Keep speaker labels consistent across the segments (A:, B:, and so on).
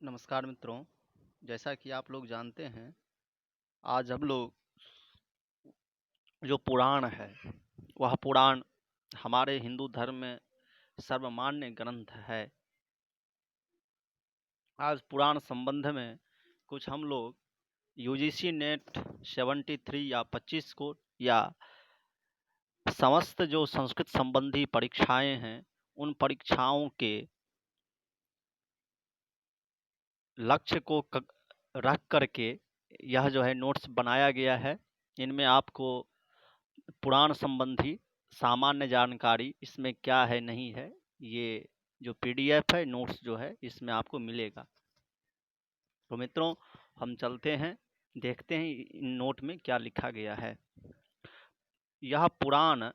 A: नमस्कार मित्रों। जैसा कि आप लोग जानते हैं, आज हम लोग जो पुराण है, वह पुराण हमारे हिंदू धर्म में सर्वमान्य ग्रंथ है। आज पुराण संबंध में कुछ हम लोग यूजीसी नेट 73 या 25 को या समस्त जो संस्कृत संबंधी परीक्षाएं हैं, उन परीक्षाओं के लक्ष्य को रख करके यह जो है नोट्स बनाया गया है। इनमें आपको पुराण संबंधी सामान्य जानकारी इसमें क्या है नहीं है, ये जो पीडीएफ है, नोट्स जो है, इसमें आपको मिलेगा। तो मित्रों, हम चलते हैं, देखते हैं इन नोट में क्या लिखा गया है। यह पुराण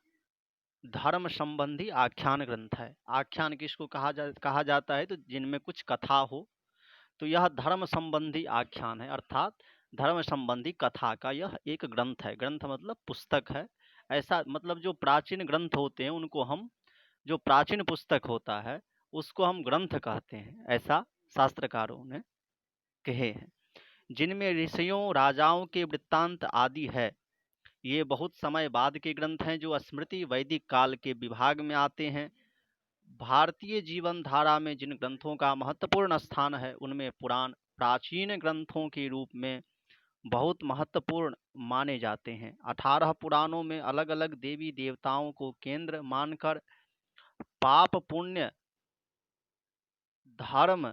A: धर्म संबंधी आख्यान ग्रंथ है। आख्यान किसको कहा जाता है? तो जिनमें कुछ कथा हो, तो यह धर्म संबंधी आख्यान है, अर्थात धर्म संबंधी कथा का यह एक ग्रंथ है। ग्रंथ मतलब पुस्तक है। ऐसा मतलब जो प्राचीन ग्रंथ होते हैं उनको हम, जो प्राचीन पुस्तक होता है उसको हम ग्रंथ कहते हैं, ऐसा शास्त्रकारों ने कहे हैं। जिनमें ऋषियों राजाओं के वृत्तांत आदि है। ये बहुत समय बाद के ग्रंथ हैं जो स्मृति वैदिक काल के विभाग में आते हैं। भारतीय जीवन धारा में जिन ग्रंथों का महत्वपूर्ण स्थान है, उनमें पुराण प्राचीन ग्रंथों के रूप में बहुत महत्वपूर्ण माने जाते हैं। 18 पुराणों में अलग अलग देवी देवताओं को केंद्र मानकर पाप पुण्य, धर्म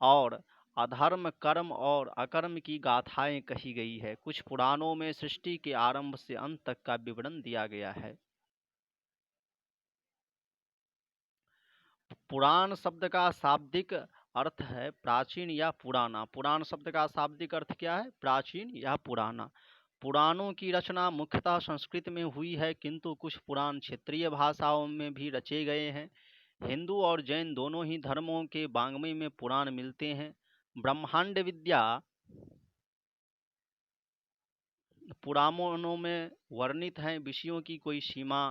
A: और अधर्म, कर्म और अकर्म की गाथाएं कही गई है। कुछ पुराणों में सृष्टि के आरंभ से अंत तक का विवरण दिया गया है। पुराण शब्द का शाब्दिक अर्थ है प्राचीन या पुराना। पुराण शब्द का शाब्दिक अर्थ क्या है? प्राचीन या पुराना। पुराणों की रचना मुख्यतः संस्कृत में हुई है, किंतु कुछ पुराण क्षेत्रीय भाषाओं में भी रचे गए हैं। हिंदू और जैन दोनों ही धर्मों के वाङ्मय में पुराण मिलते हैं। ब्रह्मांड विद्या पुराणों में वर्णित हैं, विषयों की कोई सीमा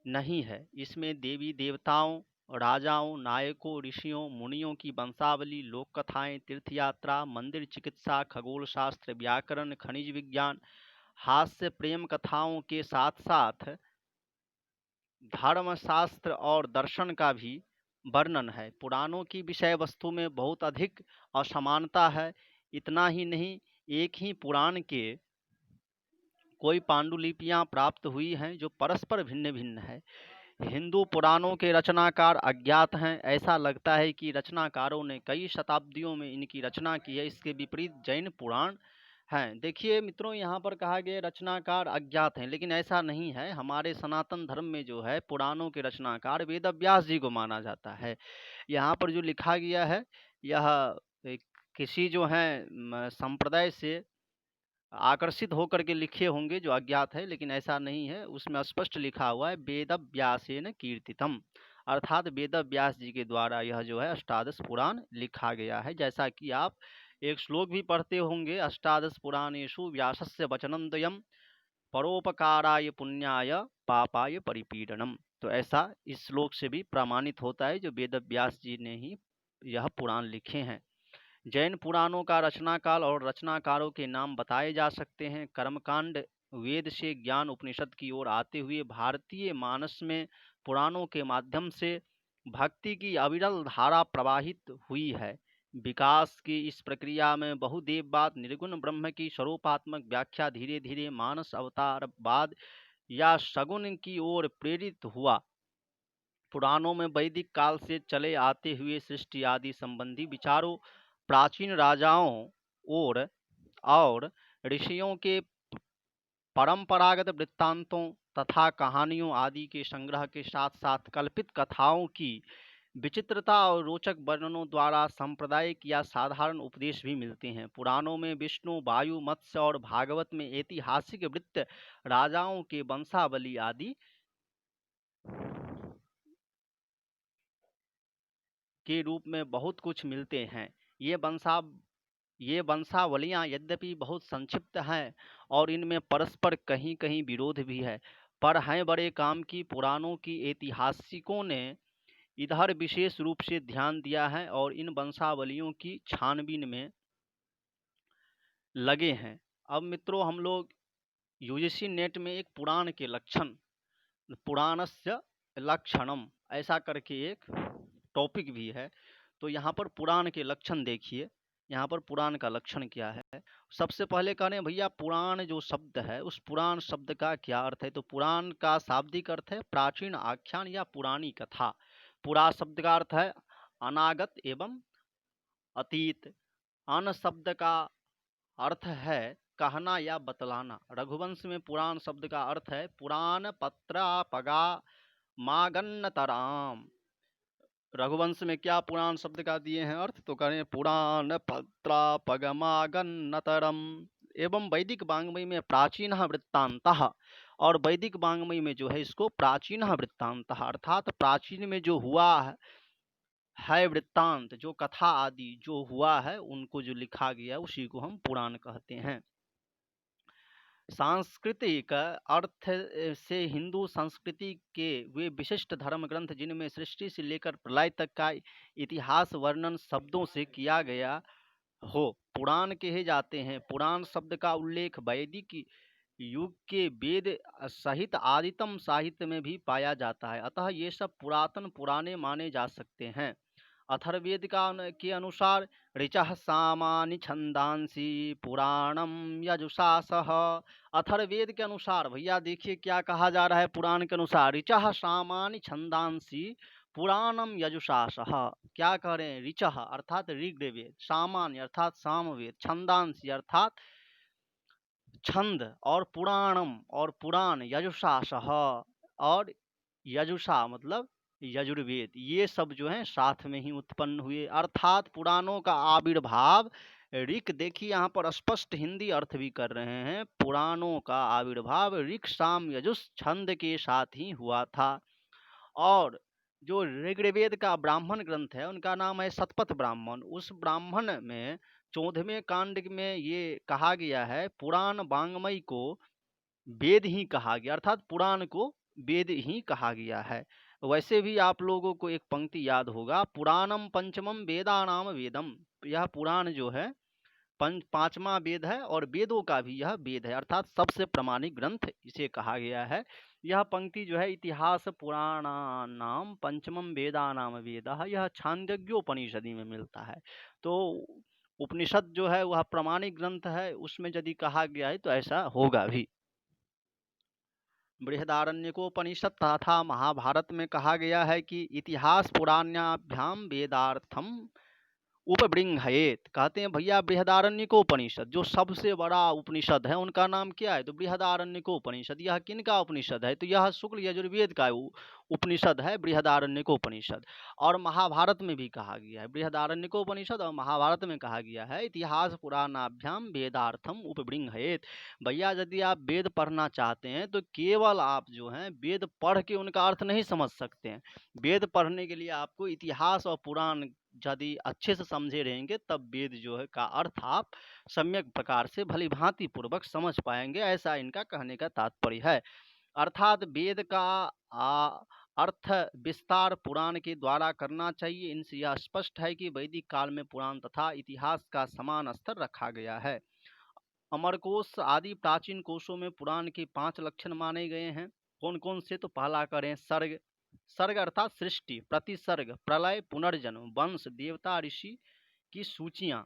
A: नहीं है। इसमें देवी देवताओं, राजाओं, नायकों, ऋषियों, मुनियों की वंशावली, लोक कथाएं, तीर्थयात्रा, मंदिर चिकित्सा, खगोल शास्त्र, व्याकरण, खनिज विज्ञान, हास्य, प्रेम कथाओं के साथ साथ धर्मशास्त्र और दर्शन का भी वर्णन है। पुराणों की विषय वस्तु में बहुत अधिक असमानता है। इतना ही नहीं, एक ही पुराण के कोई पांडुलिपियां प्राप्त हुई हैं जो परस्पर भिन्न भिन्न है। हिंदू पुराणों के रचनाकार अज्ञात हैं। ऐसा लगता है कि रचनाकारों ने कई शताब्दियों में इनकी रचना की है। इसके विपरीत जैन पुराण हैं। देखिए मित्रों, यहाँ पर कहा गया रचनाकार अज्ञात हैं, लेकिन ऐसा नहीं है। हमारे सनातन धर्म में जो है पुराणों के रचनाकार वेद व्यास जी को माना जाता है। यहाँ पर जो लिखा गया है, यह एक किसी जो है संप्रदाय से आकर्षित होकर के लिखे होंगे जो अज्ञात है, लेकिन ऐसा नहीं है। उसमें स्पष्ट लिखा हुआ है वेद व्यासेन कीर्तितम, अर्थात वेद व्यास जी के द्वारा यह जो है अष्टादश पुराण लिखा गया है। जैसा कि आप एक श्लोक भी पढ़ते होंगे, अष्टादश पुराणेषु व्यासस्य वचनंद्वयम् परोपकाराय पुण्याय पापाय परिपीडनम। तो ऐसा इस श्लोक से भी प्रमाणित होता है जो वेद व्यास जी ने ही यह पुराण लिखे हैं। जैन पुराणों का रचनाकाल और रचनाकारों के नाम बताए जा सकते हैं। कर्मकांड वेद से ज्ञान उपनिषद की ओर आते हुए भारतीय मानस में पुराणों के माध्यम से भक्ति की अविरल धारा प्रवाहित हुई है। विकास की इस प्रक्रिया में बहुदेववाद, निर्गुण ब्रह्म की स्वरूपात्मक व्याख्या धीरे धीरे मानस अवतारवाद या सगुण की ओर प्रेरित हुआ। पुराणों में वैदिक काल से चले आते हुए सृष्टि आदि संबंधी विचारों, प्राचीन राजाओं और ऋषियों के परंपरागत वृत्तांतों तथा कहानियों आदि के संग्रह के साथ साथ कल्पित कथाओं की विचित्रता और रोचक वर्णनों द्वारा सांप्रदायिक या साधारण उपदेश भी मिलते हैं। पुराणों में विष्णु, वायु, मत्स्य और भागवत में ऐतिहासिक वृत्त, राजाओं के वंशावली आदि के रूप में बहुत कुछ मिलते हैं। ये वंशावलियां यद्यपि बहुत संक्षिप्त हैं और इनमें परस्पर कहीं कहीं विरोध भी है, पर हैं बड़े काम की। पुराणों की ऐतिहासिकों ने इधर विशेष रूप से ध्यान दिया है और इन वंशावलियों की छानबीन में लगे हैं। अब मित्रों, हम लोग यूजीसी नेट में एक पुराण के लक्षण, पुराणस्य लक्षणम ऐसा करके एक टॉपिक भी है। तो यहाँ पर पुराण के लक्षण देखिए, यहाँ पर पुराण का लक्षण क्या है। सबसे पहले कह रहे हैं भैया, पुराण जो शब्द है उस पुराण शब्द का क्या अर्थ है। तो पुराण का शाब्दिक अर्थ है प्राचीन आख्यान या पुरानी कथा। पुरा शब्द का अर्थ है अनागत एवं अतीत। अन शब्द का अर्थ है कहना या बतलाना। रघुवंश में पुराण शब्द का अर्थ है पुराण पत्रापगा मागन्नतराम। रघुवंश में क्या पुराण शब्द का दिए हैं अर्थ, तो करें पुराण पत्रापगमागन्नतरम। एवं वैदिक वाङ्मय में प्राचीन वृत्तांतः, और वैदिक वाङ्मय में जो है इसको प्राचीन वृत्तांतः अर्थात प्राचीन में जो हुआ है वृत्तांत, जो कथा आदि जो हुआ है उनको जो लिखा गया उसी को हम पुराण कहते हैं। सांस्कृतिक अर्थ से हिंदू संस्कृति के वे विशिष्ट धर्म ग्रंथ जिनमें सृष्टि से लेकर प्रलय तक का इतिहास वर्णन शब्दों से किया गया हो, पुराण कहे जाते हैं। पुराण शब्द का उल्लेख वैदिक युग के वेद सहित आदितम साहित्य में भी पाया जाता है, अतः ये सब पुरातन पुराने माने जा सकते हैं। अथर्ववेद के अनुसार ऋचः सामानि छंदांसी पुराणम यजुषासः। अथर्ववेद के अनुसार भैया देखिए क्या कहा जा रहा है पुराण के अनुसार, ऋचः सामानि छंदांसी पुराणम यजुषासः। क्या कह रहे हैं, ऋचः अर्थात ऋग्वेद, सामान्य अर्थात सामवेद, छंदांसी अर्थात छंद, और पुराणम और पुराण, यजुषासः और यजुषा मतलब यजुर्वेद, ये सब जो है साथ में ही उत्पन्न हुए। अर्थात पुराणों का आविर्भाव ऋक, देखिए यहाँ पर स्पष्ट हिंदी अर्थ भी कर रहे हैं, पुराणों का आविर्भाव ऋक साम यजुष छंद के साथ ही हुआ था। और जो ऋग्वेद का ब्राह्मण ग्रंथ है उनका नाम है शतपथ ब्राह्मण। उस ब्राह्मण में 14वें कांड में ये कहा गया है पुराण वाङ्मय को वेद ही कहा गया, अर्थात पुराण को वेद ही कहा गया है। वैसे भी आप लोगों को एक पंक्ति याद होगा, पुराणम पंचमम वेदानाम वेदम। यह पुराण जो है पांचवा वेद है और वेदों का भी यह वेद है, अर्थात सबसे प्रामाणिक ग्रंथ इसे कहा गया है। यह पंक्ति जो है इतिहास पुराणानाम पंचमम वेदानाम वेदः, यह छांदोग्योपनिषदि में मिलता है। तो उपनिषद जो है वह प्रामाणिक ग्रंथ है, उसमें यदि कहा गया है तो ऐसा होगा भी। बृहदारण्यकोपनिषद तथा महाभारत में कहा गया है कि इतिहास पुराण्याभ्याम वेदार्थम उपबृंहयेत। कहते हैं भैया बृहदारण्यकोपनिषद जो सबसे बड़ा उपनिषद है उनका नाम क्या है, तो बृहदारण्यकोपनिषद। यह किनका उपनिषद है, तो यह शुक्ल यजुर्वेद का उपनिषद है बृहदारण्यकोपनिषद। और महाभारत में भी कहा गया है, बृहदारण्यकोपनिषद और महाभारत में कहा गया है इतिहास पुराणाभ्याम वेदार्थम उपबृंहयेत। भैया यदि आप वेद पढ़ना चाहते हैं तो केवल आप जो हैं वेद पढ़ के उनका अर्थ नहीं समझ सकते हैं। वेद पढ़ने के लिए आपको इतिहास और पुराण यदि अच्छे से समझे रहेंगे तब वेद जो है का अर्थ आप सम्यक प्रकार से भली भांति पूर्वक समझ पाएंगे, ऐसा इनका कहने का तात्पर्य है। अर्थात वेद का अर्थ विस्तार पुराण के द्वारा करना चाहिए। इनसे यह स्पष्ट है कि वैदिक काल में पुराण तथा इतिहास का समान स्तर रखा गया है। अमरकोश आदि प्राचीन कोशों में पुराण के 5 लक्षण माने गए हैं। कौन कौन से, तो पहला करें सर्ग। सर्ग अर्थात सृष्टि, प्रतिसर्ग, प्रलय, पुनर्जन्म, वंश, देवता, ऋषि की सूचियां,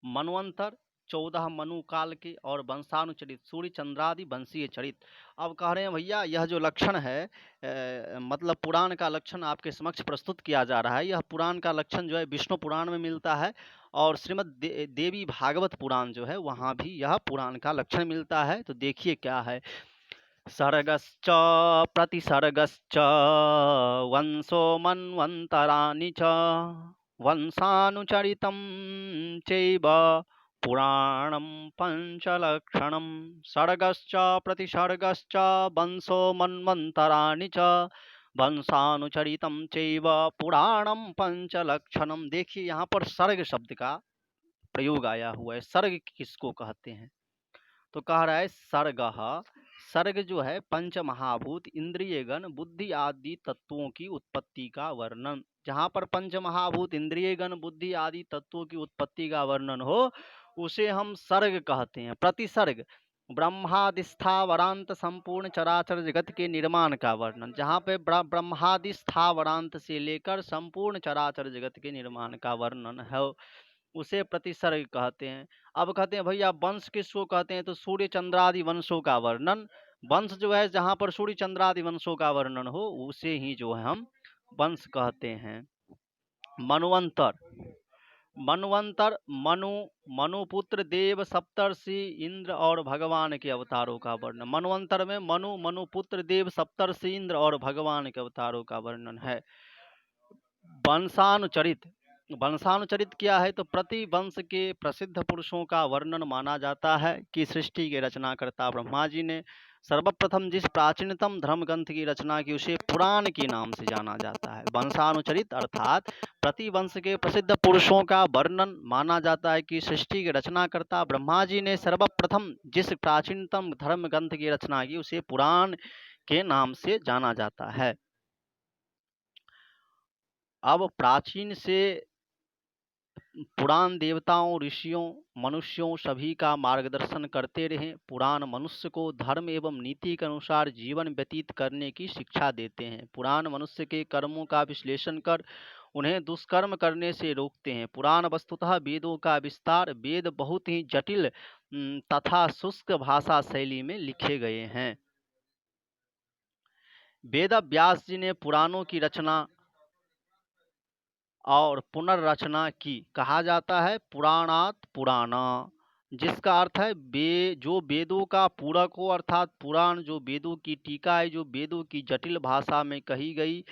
A: मनवंतर 14 मनु काल के, और वंशानुचरित, सूर्य चंद्रादि वंशीय चरित। अब कह रहे हैं भैया यह जो लक्षण है मतलब पुराण का लक्षण आपके समक्ष प्रस्तुत किया जा रहा है। यह पुराण का लक्षण जो है विष्णु पुराण में मिलता है और श्रीमद् देवी भागवत पुराण जो है वहाँ भी यह पुराण का लक्षण मिलता है। तो देखिए क्या है, सर्गश्च प्रतिसर्गश्च वंशो मन्वन्तराणि च वंशानुचरितं चैव पुराणं पंचलक्षणं। सर्गश्च प्रतिसर्गश्च वंशो मन्वन्तराणि च वंशानुचरितं चैव पुराणं पंचलक्षणम। देखिए यहाँ पर सर्ग शब्द का प्रयोग आया हुआ है। सर्ग किसको कहते हैं, तो कह रहा है सर्गः सर्ग जो है पंच महाभूत, इंद्रिय गण, बुद्धि आदि तत्वों की उत्पत्ति का वर्णन। जहाँ पर पंच महाभूत, इंद्रिय गण, बुद्धि आदि तत्वों की उत्पत्ति का वर्णन हो उसे हम सर्ग कहते हैं। प्रतिसर्ग ब्रह्मादि स्थावरांत संपूर्ण चराचर जगत के निर्माण का वर्णन। जहाँ पे ब्रह्मादि स्थावरांत से लेकर संपूर्ण चराचर जगत के निर्माण का वर्णन है उसे प्रतिसर्ग कहते हैं। अब कहते हैं भैया वंश किसको कहते हैं, तो सूर्य चंद्रादि वंशों का वर्णन। वंश जो है जहाँ पर सूर्य चंद्रादि वंशों का वर्णन हो उसे ही जो है हम वंश कहते हैं। मन्वंतर, मनवंतर मनु, मनुपुत्र, देव, सप्तर्षि, इंद्र और भगवान के अवतारों का वर्णन। मनवंतर में मनु, मनुपुत्र, देव, सप्तर्षि, इंद्र और भगवान के अवतारों का वर्णन है। वंशानुचरित, वंशानुचरित क्या है, तो प्रति वंश के प्रसिद्ध पुरुषों का वर्णन माना जाता है कि सृष्टि के रचनाकर्ता ब्रह्मा जी ने सर्वप्रथम जिस प्राचीनतम धर्म ग्रंथ की रचना की उसे पुराण के नाम से जाना जाता है। वंशानुचरित अर्थात प्रति वंश के प्रसिद्ध पुरुषों का वर्णन माना जाता है कि सृष्टि के रचनाकर्ता ब्रह्मा जी ने सर्वप्रथम जिस प्राचीनतम धर्म ग्रंथ की रचना की उसे पुराण के नाम से जाना जाता है। अब प्राचीन से पुराण देवताओं, ऋषियों, मनुष्यों सभी का मार्गदर्शन करते रहे। पुराण मनुष्य को धर्म एवं नीति के अनुसार जीवन व्यतीत करने की शिक्षा देते हैं। पुराण मनुष्य के कर्मों का विश्लेषण कर उन्हें दुष्कर्म करने से रोकते हैं। पुराण वस्तुतः वेदों का विस्तार, वेद बहुत ही जटिल तथा शुष्क भाषा शैली में लिखे गए हैं। वेद व्यास जी ने पुराणों की रचना और पुनर्रचना की। कहा जाता है पुराणात पुराना, जिसका अर्थ है जो वेदों का पूरक हो, अर्थात पुराण जो वेदों की टीका है, जो वेदों की जटिल भाषा में कही गई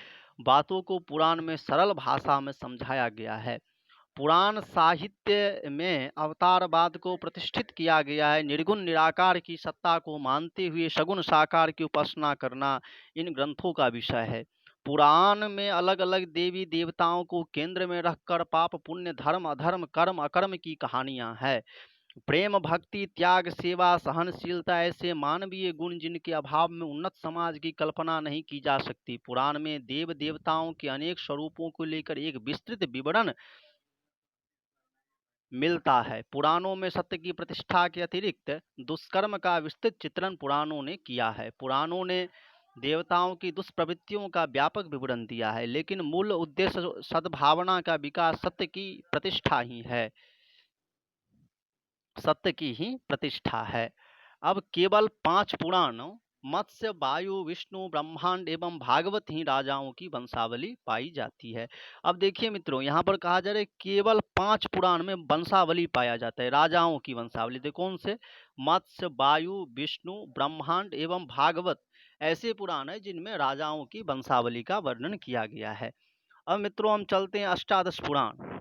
A: बातों को पुराण में सरल भाषा में समझाया गया है। पुराण साहित्य में अवतारवाद को प्रतिष्ठित किया गया है। निर्गुण निराकार की सत्ता को मानते हुए सगुण साकार की उपासना करना इन ग्रंथों का विषय है। पुराण में अलग अलग देवी देवताओं को केंद्र में रखकर पाप पुण्य, धर्म अधर्म, कर्म अकर्म की कहानियां हैं। प्रेम, भक्ति, त्याग, सेवा, सहनशीलता ऐसे मानवीय गुण जिनके अभाव में उन्नत समाज की कल्पना नहीं की जा सकती। पुराण में देव देवताओं के अनेक स्वरूपों को लेकर एक विस्तृत विवरण मिलता है। पुराणों में सत्य की प्रतिष्ठा के अतिरिक्त दुष्कर्म का विस्तृत चित्रण पुराणों ने किया है। पुराणों ने देवताओं की दुष्प्रवृत्तियों का व्यापक विवरण दिया है, लेकिन मूल उद्देश्य सद्भावना का विकास, सत्य की प्रतिष्ठा ही है, सत्य की ही प्रतिष्ठा है। अब केवल 5 पुराणों मत्स्य, वायु, विष्णु, ब्रह्मांड एवं भागवत ही राजाओं की वंशावली पाई जाती है। अब देखिए मित्रों, यहाँ पर कहा जा रहा है केवल 5 पुराण में वंशावली पाया जाता है, राजाओं की वंशावली। तो कौन से? मत्स्य, वायु, विष्णु, ब्रह्मांड एवं भागवत ऐसे पुराण है जिनमें राजाओं की वंशावली का वर्णन किया गया है। अब मित्रों हम चलते हैं अष्टादश पुराण।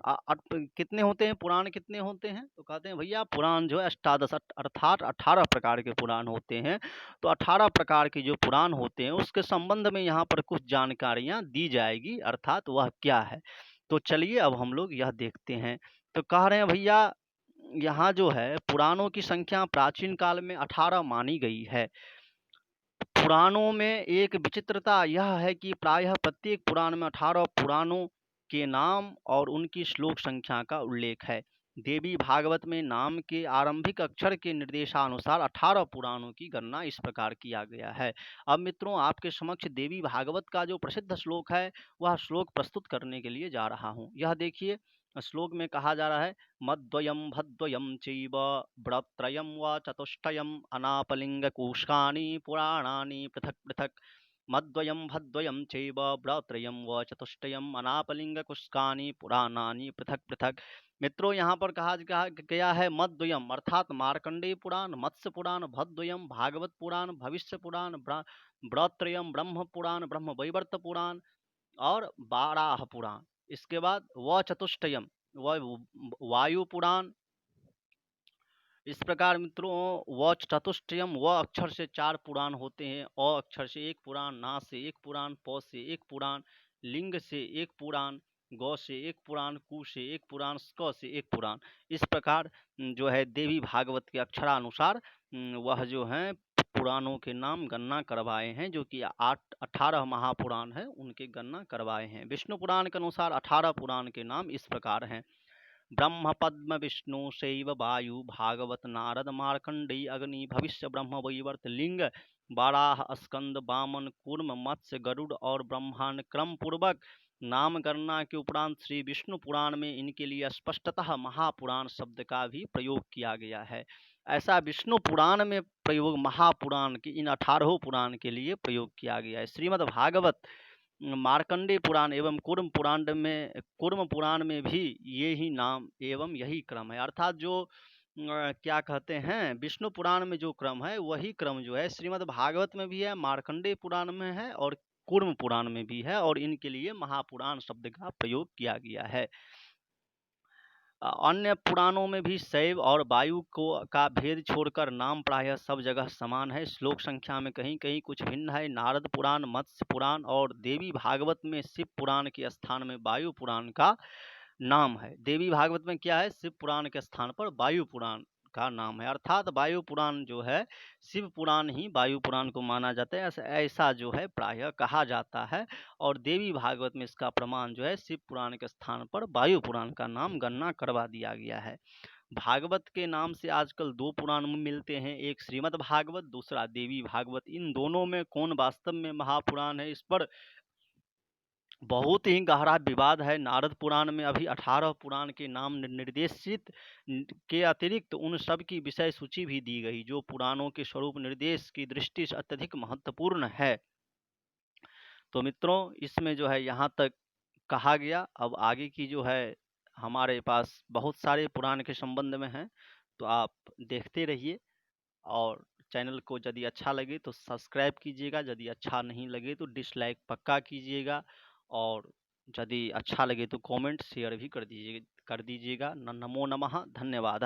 A: कितने होते हैं पुराण, कितने होते हैं? तो कहते हैं भैया पुराण जो है अष्टादश अर्थात 18 प्रकार के पुराण होते हैं। तो 18 प्रकार के जो पुराण होते हैं उसके संबंध में यहाँ पर कुछ जानकारियाँ दी जाएगी, अर्थात वह क्या है। तो चलिए अब हम लोग यह देखते हैं। तो कह रहे हैं भैया यहाँ जो है पुराणों की संख्या प्राचीन काल में 18 मानी गई है। पुराणों में एक विचित्रता यह है कि प्रायः प्रत्येक पुराण में 18 पुराणों के नाम और उनकी श्लोक संख्या का उल्लेख है। देवी भागवत में नाम के आरंभिक अक्षर के निर्देशानुसार 18 पुराणों की गणना इस प्रकार किया गया है। अब मित्रों आपके समक्ष देवी भागवत का जो प्रसिद्ध श्लोक है वह श्लोक प्रस्तुत करने के लिए जा रहा हूँ। यह देखिए, श्लोक में कहा जा रहा है मद्वयम भद्वयम चैव व्रत्रयम व चतुष्टयम अनापलिंगकूष्कानि पुराणानि पृथक पृथक। मद्वयम भद्वयम चैव व्रत्रयम व चतुष्टयम अनापलिंगकूष्कानि पुराणानि पृथक पृथक। मित्रों यहाँ पर कहा गया है मद्वयम अर्थात मार्कंडेय पुराण, मत्स्य पुराण, भद्वयम भागवत पुराण, भविष्य पुराण, व्रत्रयम ब्रह्म पुराण, ब्रह्म वैवर्त पुराण और बाराह पुराण। इसके बाद व चतुष्टयम वायु पुराण। इस प्रकार मित्रों व चतुष्टयम व अक्षर से 4 पुराण होते हैं, अ अक्षर से 1 पुराण, ना से 1 पुराण, प से 1 पुराण, लिंग से 1 पुराण, गौ से 1 पुराण, कु से 1 पुराण, क से 1 पुराण। इस प्रकार जो है देवी भागवत के अक्षरानुसार वह जो है पुराणों के नाम गणना करवाए हैं, जो कि 18 महापुराण है, उनके गणना करवाए हैं। विष्णु पुराण के अनुसार 18 पुराण के नाम इस प्रकार हैं। ब्रह्म पद्म विष्णु शैव वायु भागवत नारद मार्कंडेय अग्नि भविष्य ब्रह्म वैवर्त लिंग वाराह स्कंद वामन कूर्म मत्स्य गरुड़ और ब्रह्मांड क्रम पूर्वक नाम गणना के उपरांत श्री विष्णु पुराण में इनके लिए स्पष्टतः महापुराण शब्द का भी प्रयोग किया गया है। ऐसा विष्णु पुराण में प्रयोग महापुराण के इन 18 पुराण के लिए प्रयोग किया गया है। श्रीमद् भागवत, मार्कंडेय पुराण एवं कूर्म पुराण में भी ये ही नाम एवं यही क्रम है। अर्थात जो क्या कहते हैं, विष्णु पुराण में जो क्रम है वही क्रम जो है श्रीमद् भागवत में भी है, मार्कंडेय पुराण में है और कूर्म पुराण में भी है, और इनके लिए महापुराण शब्द का प्रयोग किया गया है। अन्य पुराणों में भी शैव और वायु का भेद छोड़कर नाम प्रायः सब जगह समान है। श्लोक संख्या में कहीं कहीं कुछ भिन्न है। नारद पुराण, मत्स्य पुराण और देवी भागवत में शिव पुराण के स्थान में वायु पुराण का नाम है। देवी भागवत में क्या है, शिव पुराण के स्थान पर वायु पुराण का नाम है। अर्थात वायु पुराण जो है शिव पुराण ही वायु पुराण को माना जाता है, ऐसा जो है प्रायः कहा जाता है। और देवी भागवत में इसका प्रमाण जो है शिव पुराण के स्थान पर वायु पुराण का नाम गणना करवा दिया गया है। भागवत के नाम से आजकल 2 पुराण मिलते हैं, एक श्रीमद् भागवत, दूसरा देवी भागवत। इन दोनों में कौन वास्तव में महापुराण है, इस पर बहुत ही गहरा विवाद है। नारद पुराण में अभी 18 पुराण के नाम निर्देशित के अतिरिक्त उन सब की विषय सूची भी दी गई, जो पुराणों के स्वरूप निर्देश की दृष्टि से अत्यधिक महत्वपूर्ण है। तो मित्रों, इसमें जो है यहाँ तक कहा गया। अब आगे की जो है हमारे पास बहुत सारे पुराण के संबंध में हैं, तो आप देखते रहिए। और चैनल को यदि अच्छा लगे तो सब्सक्राइब कीजिएगा, यदि अच्छा नहीं लगे तो डिसलाइक पक्का कीजिएगा, और यदि अच्छा लगे तो कमेंट शेयर भी कर दीजिएगा। नमो नमः, धन्यवाद।